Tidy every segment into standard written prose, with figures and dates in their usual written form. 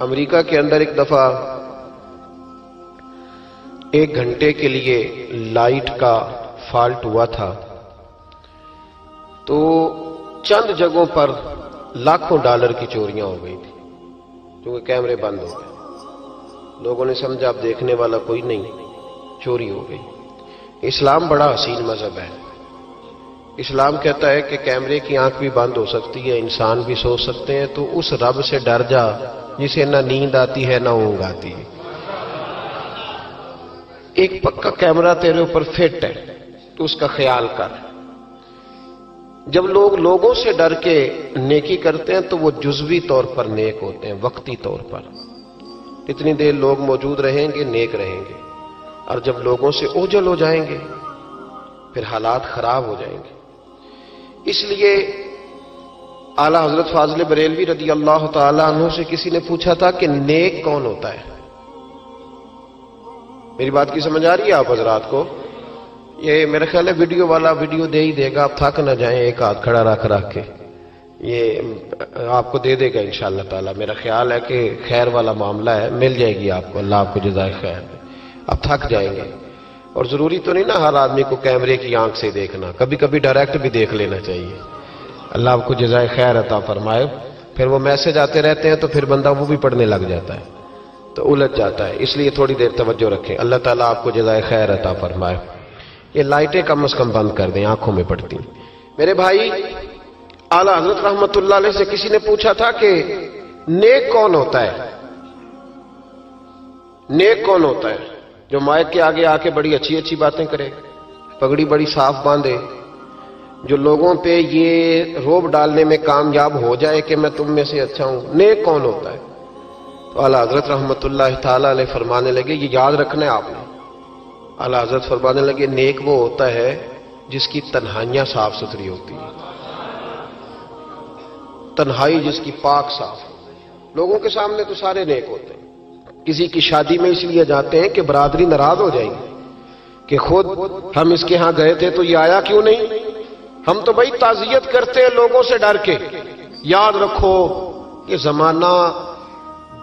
امریکہ کے اندر ایک دفعہ 1 گھنٹے کے لیے لائٹ کا فالٹ ہوا تھا، تو چند جگہوں پر لاکھوں ڈالر کی چوریاں ہو گئی تھی کیونکہ کیمرے بند ہو گئے۔ لوگوں نے سمجھا اب دیکھنے والا کوئی نہیں، چوری ہو گئی۔ اسلام بڑا حسین مذہب ہے۔ اسلام کہتا ہے کہ کیمرے کی آنکھ بھی بند ہو سکتی ہے، انسان بھی سو سکتے ہیں، تو اس رب سے ڈر جا جسے نہ نیند آتی ہے نہ اونگ آتی ہے۔ ایک پکا کیمرہ تیرے اوپر فٹ ہے تو اس کا خیال کر۔ جب لوگ لوگوں سے ڈر کے نیکی کرتے ہیں تو وہ جزوی طور پر نیک ہوتے ہیں، وقتی طور پر۔ اتنی دیر لوگ موجود رہیں گے، نیک رہیں گے، اور جب لوگوں سے اوجھل ہو جائیں گے پھر حالات خراب ہو جائیں گے۔ اس لیے اعلیٰ حضرت فاضل بریلوی رضی اللہ تعالی عنہ سے کسی نے پوچھا تھا کہ نیک کون ہوتا ہے؟ میری بات کی سمجھ آ رہی ہے آپ حضرات کو؟ یہ میرا خیال ہے ویڈیو والا ویڈیو دے ہی دے گا، آپ تھک نہ جائیں، ایک ہاتھ کھڑا رکھ کے یہ آپ کو دے دے گا انشاءاللہ تعالی۔ میرا خیال ہے کہ خیر والا معاملہ ہے، مل جائے گی آپ کو، اللہ آپ کو جزائے خیر دے۔ آپ تھک جائیں گے، اور ضروری تو نہیں نا ہر آدمی کو کیمرے کی آنکھ سے دیکھنا، کبھی کبھی ڈائریکٹ بھی دیکھ لینا چاہیے۔ اللہ آپ کو جزائے خیر عطا فرمائے۔ پھر وہ میسج آتے رہتے ہیں تو پھر بندہ وہ بھی پڑھنے لگ جاتا ہے تو الجھ جاتا ہے، اس لیے تھوڑی دیر توجہ رکھیں۔ اللہ تعالیٰ آپ کو جزائے خیر عطا فرمائے۔ یہ لائٹیں کم از کم بند کر دیں، آنکھوں میں پڑتی ہیں۔ میرے بھائی، اعلیٰ حضرت رحمت اللہ علیہ سے کسی نے پوچھا تھا کہ نیک کون ہوتا ہے؟ نیک کون ہوتا ہے؟ جو مائک کے آگے آ کے بڑی اچھی اچھی باتیں کرے، پگڑی بڑی صاف باندھے، جو لوگوں پہ یہ روب ڈالنے میں کامیاب ہو جائے کہ میں تم میں سے اچھا ہوں۔ نیک کون ہوتا ہے؟ تو اعلیٰ حضرت رحمت اللہ تعالی علیہ فرمانے لگے، یہ یاد رکھنا ہے آپ نے۔ اعلیٰ حضرت فرمانے لگے، نیک وہ ہوتا ہے جس کی تنہائیاں صاف ستھری ہوتی ہیں، تنہائی جس کی پاک صاف ہو۔ لوگوں کے سامنے تو سارے نیک ہوتے ہیں، کسی کی شادی میں اس لیے جاتے ہیں کہ برادری ناراض ہو جائے گی کہ خود ہم اس کے ہاں گئے تھے تو یہ آیا کیوں نہیں؟ ہم تو بھائی تعزیت کرتے ہیں لوگوں سے ڈر کے۔ یاد رکھو کہ زمانہ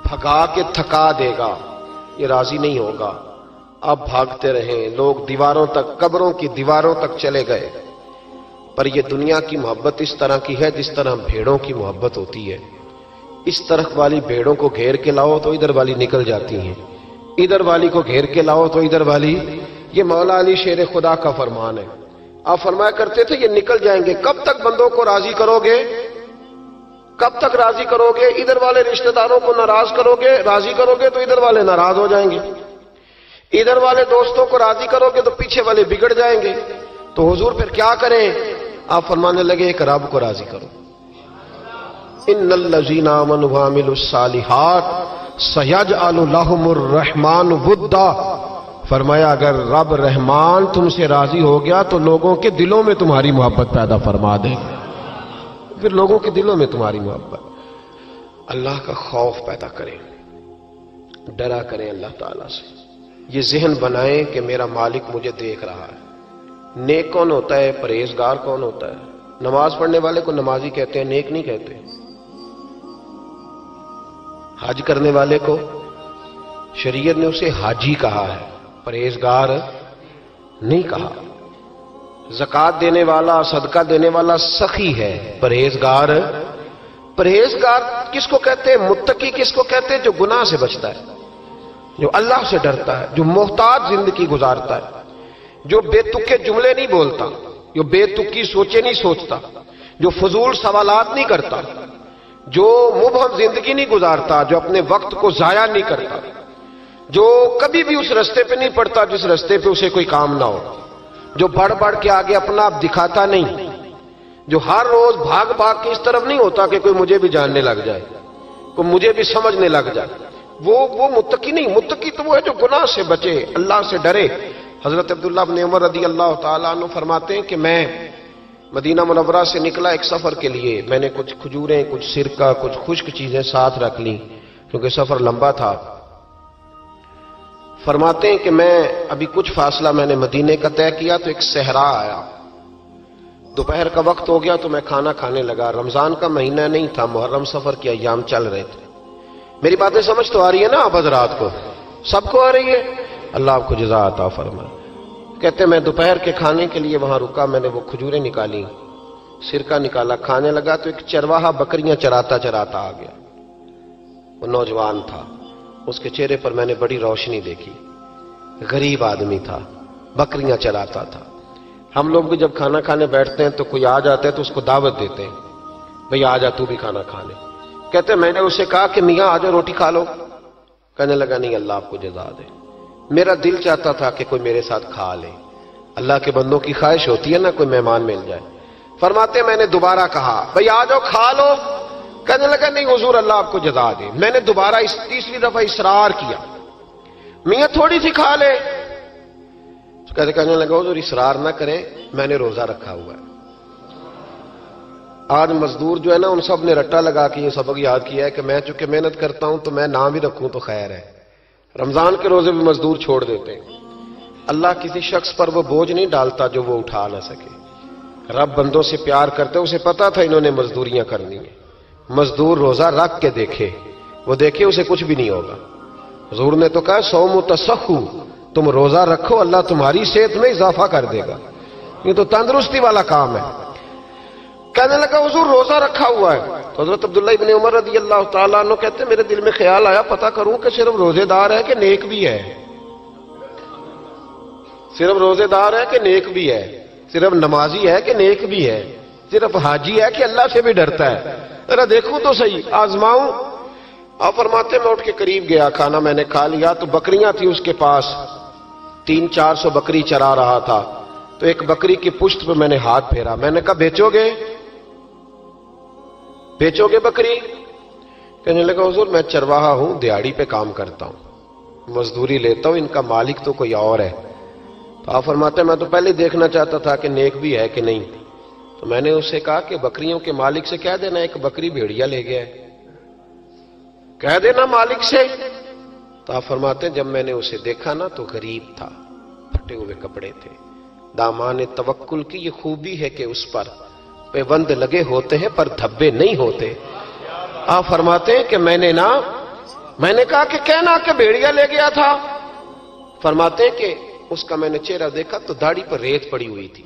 بھگا کے تھکا دے گا، یہ راضی نہیں ہوگا۔ اب بھاگتے رہیں، لوگ دیواروں تک، قبروں کی دیواروں تک چلے گئے، پر یہ دنیا کی محبت اس طرح کی ہے جس طرح بھیڑوں کی محبت ہوتی ہے۔ اس طرف والی بھیڑوں کو گھیر کے لاؤ تو ادھر والی نکل جاتی ہیں، ادھر والی کو گھیر کے لاؤ تو ادھر والی۔ یہ مولا علی شیر خدا کا فرمان ہے۔ آپ فرمایا کرتے تھے یہ نکل جائیں گے۔ کب تک بندوں کو راضی کرو گے؟ کب تک راضی کرو گے؟ ادھر والے رشتہ داروں کو ناراض کرو گے، راضی کرو گے تو ادھر والے ناراض ہو جائیں گے، ادھر والے دوستوں کو راضی کرو گے تو پیچھے والے بگڑ جائیں گے۔ تو حضور پھر کیا کریں؟ آپ فرمانے لگے ایک رب کو راضی کرو۔ ان الذین آمنوا وعملوا الصالحات سیجعل لهم الرحمن ودا۔ فرمایا اگر رب رحمان تم سے راضی ہو گیا تو لوگوں کے دلوں میں تمہاری محبت پیدا فرما دے گا۔ پھر لوگوں کے دلوں میں تمہاری محبت، اللہ کا خوف پیدا کریں، ڈرا کریں اللہ تعالیٰ سے۔ یہ ذہن بنائیں کہ میرا مالک مجھے دیکھ رہا ہے۔ نیک کون ہوتا ہے؟ پرہیزگار کون ہوتا ہے؟ نماز پڑھنے والے کو نمازی کہتے ہیں، نیک نہیں کہتے۔ حج کرنے والے کو شریعت نے اسے حاجی کہا ہے، پرہیزگار نہیں کہا۔ زکوٰۃ دینے والا، صدقہ دینے والا سخی ہے، پرہیزگار۔ پرہیزگار کس کو کہتے ہیں؟ متقی کس کو کہتے ہیں؟ جو گناہ سے بچتا ہے، جو اللہ سے ڈرتا ہے، جو محتاط زندگی گزارتا ہے، جو بے تکے جملے نہیں بولتا، جو بے تکی سوچے نہیں سوچتا، جو فضول سوالات نہیں کرتا، جو مبہم زندگی نہیں گزارتا، جو اپنے وقت کو ضائع نہیں کرتا، جو کبھی بھی اس رستے پہ نہیں پڑتا جس رستے پہ اسے کوئی کام نہ ہو، جو بڑھ بڑھ کے آگے اپنا آپ دکھاتا نہیں، جو ہر روز بھاگ بھاگ کے اس طرف نہیں ہوتا کہ کوئی مجھے بھی جاننے لگ جائے، کوئی مجھے بھی سمجھنے لگ جائے، وہ متقی نہیں۔ متقی تو وہ ہے جو گناہ سے بچے، اللہ سے ڈرے۔ حضرت عبداللہ بن عمر رضی اللہ تعالیٰ عنہ فرماتے ہیں کہ میں مدینہ منورہ سے نکلا ایک سفر کے لیے، میں نے کچھ کھجوریں، کچھ سرکہ، کچھ خشک چیزیں ساتھ رکھ لیں کیونکہ سفر لمبا تھا۔ فرماتے ہیں کہ میں ابھی کچھ فاصلہ میں نے مدینے کا طے کیا تو ایک صحرا آیا، دوپہر کا وقت ہو گیا تو میں کھانا کھانے لگا۔ رمضان کا مہینہ نہیں تھا، محرم سفر کے ایام چل رہے تھے۔ میری باتیں سمجھ تو آ رہی ہے نا آپ حضرات کو؟ سب کو آ رہی ہے؟ اللہ آپ کو جزا عطا فرمائے۔ کہتے میں دوپہر کے کھانے کے لیے وہاں رکا، میں نے وہ کھجوریں نکالی، سرکہ نکالا، کھانے لگا تو ایک چرواہا بکریاں چراتا چراتا آ گیا۔ وہ نوجوان تھا، اس کے چہرے پر میں نے بڑی روشنی دیکھی، غریب آدمی تھا، بکریاں چراتا تھا۔ ہم لوگ بھی جب کھانا کھانے بیٹھتے ہیں تو کوئی آ جاتا ہے تو اس کو دعوت دیتے ہیں، بھئی آ جا تو بھی کھانا کھانے۔ کہتے میں نے اسے کہا کہ میاں آ جا روٹی کھا لو۔ کہنے لگا نہیں، اللہ آپ کو جزا دے، میرا دل چاہتا تھا کہ کوئی میرے ساتھ کھا لے۔ اللہ کے بندوں کی خواہش ہوتی ہے نا کوئی مہمان مل جائے۔ فرماتے میں نے دوبارہ کہا بھئی آ جاؤ کھا لو۔ کہنے لگا نہیں حضور اللہ آپ کو جزا دے۔ میں نے دوبارہ تیسری دفعہ اصرار کیا، میاں تھوڑی سی کھا لے۔ کہنے لگا حضور اصرار نہ کریں، میں نے روزہ رکھا ہوا ہے۔ آج مزدور جو ہے نا ان سب نے رٹا لگا کے یہ سبق یاد کیا ہے کہ میں چونکہ محنت کرتا ہوں تو میں نام بھی رکھوں تو خیر ہے۔ رمضان کے روزے بھی مزدور چھوڑ دیتے ہیں۔ اللہ کسی شخص پر وہ بوجھ نہیں ڈالتا جو وہ اٹھا نہ سکے۔ رب بندوں سے پیار کرتے، اسے پتا تھا انہوں نے مزدوریاں کرنی ہیں۔ مزدور روزہ رکھ کے دیکھے، وہ دیکھے اسے کچھ بھی نہیں ہوگا۔ حضور نے تو کہا صوم تصحو، تم روزہ رکھو اللہ تمہاری صحت میں اضافہ کر دے گا، یہ تو تندرستی والا کام ہے۔ کہنے لگا حضور روزہ رکھا ہوا ہے۔ تو حضرت عبداللہ ابن عمر رضی اللہ تعالیٰ عنہ کہتے ہیں میرے دل میں خیال آیا پتہ کروں کہ صرف روزے دار ہے کہ نیک بھی ہے، صرف روزے دار ہے کہ نیک بھی ہے، صرف نمازی ہے کہ نیک بھی ہے، صرف حاجی ہے کہ اللہ سے بھی ڈرتا ہے، ذرا دیکھوں تو صحیح، آزماؤں۔ آپ فرماتے میں اٹھ کے قریب گیا، کھانا میں نے کھا لیا تو بکریاں تھی اس کے پاس، 300-400 بکری چرا رہا تھا۔ تو ایک بکری کی پشت پہ میں نے ہاتھ پھیرا، میں نے کہا بیچو گے بکری؟ کہنے لگا حضور میں چرواہا ہوں، دیہڑی پہ کام کرتا ہوں، مزدوری لیتا ہوں، ان کا مالک تو کوئی اور ہے۔ تو آپ فرماتے میں تو پہلے دیکھنا چاہتا تھا کہ نیک بھی ہے کہ نہیں۔ تو میں نے اسے کہا کہ بکریوں کے مالک سے کہہ دینا ایک بکری بھیڑیا لے گیا ہے، کہہ دینا مالک سے۔ تو آپ فرماتے ہیں جب میں نے اسے دیکھا نا تو غریب تھا، پھٹے ہوئے کپڑے تھے۔ دامان توکل کی یہ خوبی ہے کہ اس پر پیوند لگے ہوتے ہیں پر دھبے نہیں ہوتے۔ آپ فرماتے ہیں کہ میں نے کہا کہ کہنا کہ بھیڑیا لے گیا تھا۔ فرماتے ہیں کہ اس کا میں نے چہرہ دیکھا تو داڑھی پر ریت پڑی ہوئی تھی،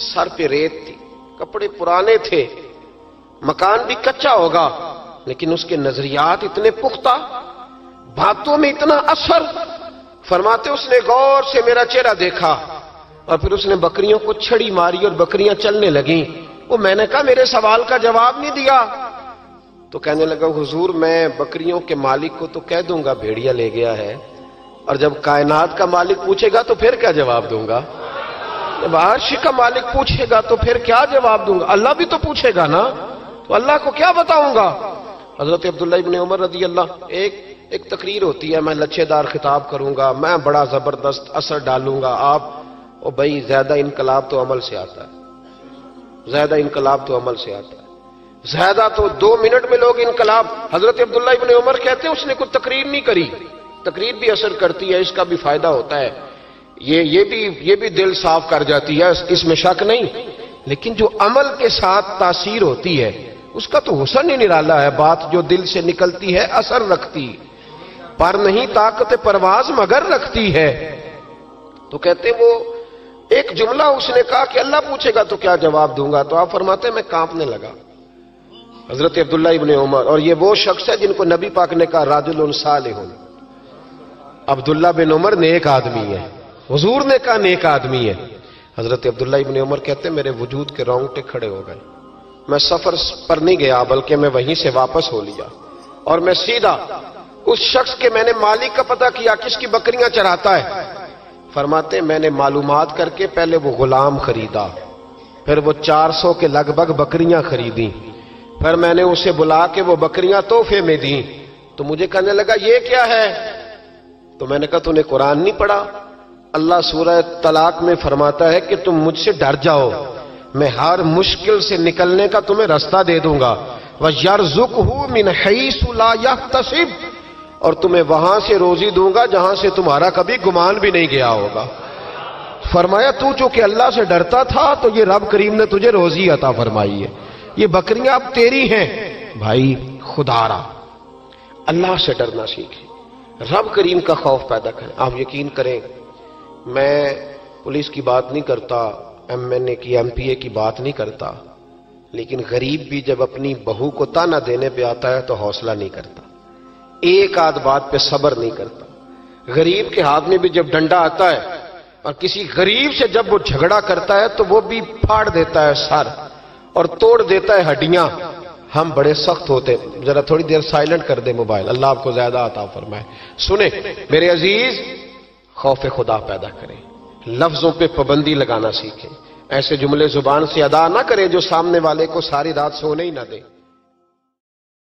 سر پہ ریت تھی، کپڑے پرانے تھے، مکان بھی کچا ہوگا لیکن اس کے نظریات اتنے پختہ، باتوں میں اتنا اثر۔ فرماتے اس نے غور سے میرا چہرہ دیکھا اور پھر اس نے بکریوں کو چھڑی ماری اور بکریاں چلنے لگیں۔ وہ میں نے کہا میرے سوال کا جواب نہیں دیا۔ تو کہنے لگا حضور میں بکریوں کے مالک کو تو کہہ دوں گا بھیڑیا لے گیا ہے، اور جب کائنات کا مالک پوچھے گا تو پھر کیا جواب دوں گا؟ جب عرش کا مالک پوچھے گا تو پھر کیا جواب دوں گا؟ اللہ بھی تو پوچھے گا نا، تو اللہ کو کیا بتاؤں گا؟ حضرت عبداللہ ابن عمر رضی اللہ، ایک تقریر ہوتی ہے، میں لچھے دار خطاب کروں گا، میں بڑا زبردست اثر ڈالوں گا، آپ او بھائی زیادہ انقلاب تو عمل سے آتا ہے، زیادہ انقلاب تو عمل سے آتا ہے، زیادہ تو 2 منٹ میں لوگ انقلاب۔ حضرت عبداللہ ابن عمر کہتے ہیں اس نے کوئی تقریر نہیں کری، تقریر بھی اثر کرتی ہے، اس کا بھی فائدہ ہوتا ہے، یہ بھی دل صاف کر جاتی ہے، اس میں شک نہیں، لیکن جو عمل کے ساتھ تاثیر ہوتی ہے اس کا تو حسن ہی نرالا ہے۔ بات جو دل سے نکلتی ہے اثر رکھتی، پر نہیں طاقت پرواز مگر رکھتی ہے۔ تو کہتے ہیں وہ ایک جملہ اس نے کہا کہ اللہ پوچھے گا تو کیا جواب دوں گا؟ تو آپ فرماتے ہیں میں کانپنے لگا۔ حضرت عبداللہ ابن عمر، اور یہ وہ شخص ہے جن کو نبی پاک نے کہا رجل صالح، عبداللہ بن عمر نیک آدمی ہے، حضور نے کہا نیک آدمی ہے۔ حضرت عبداللہ ابن عمر کہتے ہیں میرے وجود کے رونگٹے کھڑے ہو گئے، میں سفر پر نہیں گیا بلکہ میں وہیں سے واپس ہو لیا اور میں سیدھا اس شخص کے میں نے مالک کا پتہ کیا کس کی بکریاں چراتا ہے۔ فرماتے ہیں میں نے معلومات کر کے پہلے وہ غلام خریدا، پھر وہ 400 کے لگ بھگ بکریاں خریدیں، پھر میں نے اسے بلا کے وہ بکریاں تحفے میں دیں۔ تو مجھے کہنے لگا یہ کیا ہے؟ تو میں نے کہا تو نے قرآن نہیں پڑھا؟ اللہ سورہ طلاق میں فرماتا ہے کہ تم مجھ سے ڈر جاؤ، میں ہر مشکل سے نکلنے کا تمہیں راستہ دے دوں گا، وَيَرْزُقْهُ مِنْ حَيْثُ لَا يَحْتَسِبُ، اور تمہیں وہاں سے روزی دوں گا جہاں سے تمہارا کبھی گمان بھی نہیں گیا ہوگا۔ فرمایا تو چونکہ اللہ سے ڈرتا تھا تو یہ رب کریم نے تجھے روزی عطا فرمائی ہے، یہ بکریاں اب تیری ہیں۔ بھائی خدا را اللہ سے ڈرنا سیکھیں، رب کریم کا خوف پیدا کریں۔ آپ یقین کریں، میں پولیس کی بات نہیں کرتا، ایم این اے کی، ایم پی اے کی بات نہیں کرتا، لیکن غریب بھی جب اپنی بہو کو تانا دینے پہ آتا ہے تو حوصلہ نہیں کرتا، ایک آدھ بات پہ صبر نہیں کرتا۔ غریب کے ہاتھ میں بھی جب ڈنڈا آتا ہے اور کسی غریب سے جب وہ جھگڑا کرتا ہے تو وہ بھی پھاڑ دیتا ہے سر اور توڑ دیتا ہے ہڈیاں۔ ہم بڑے سخت ہوتے، ذرا تھوڑی دیر سائلنٹ کر دے موبائل، اللہ آپ کو زیادہ عطا فرمائے۔ سنیں میرے عزیز، خوف خدا پیدا کریں، لفظوں پہ پابندی لگانا سیکھیں، ایسے جملے زبان سے ادا نہ کریں جو سامنے والے کو ساری رات سونے ہی نہ دیں۔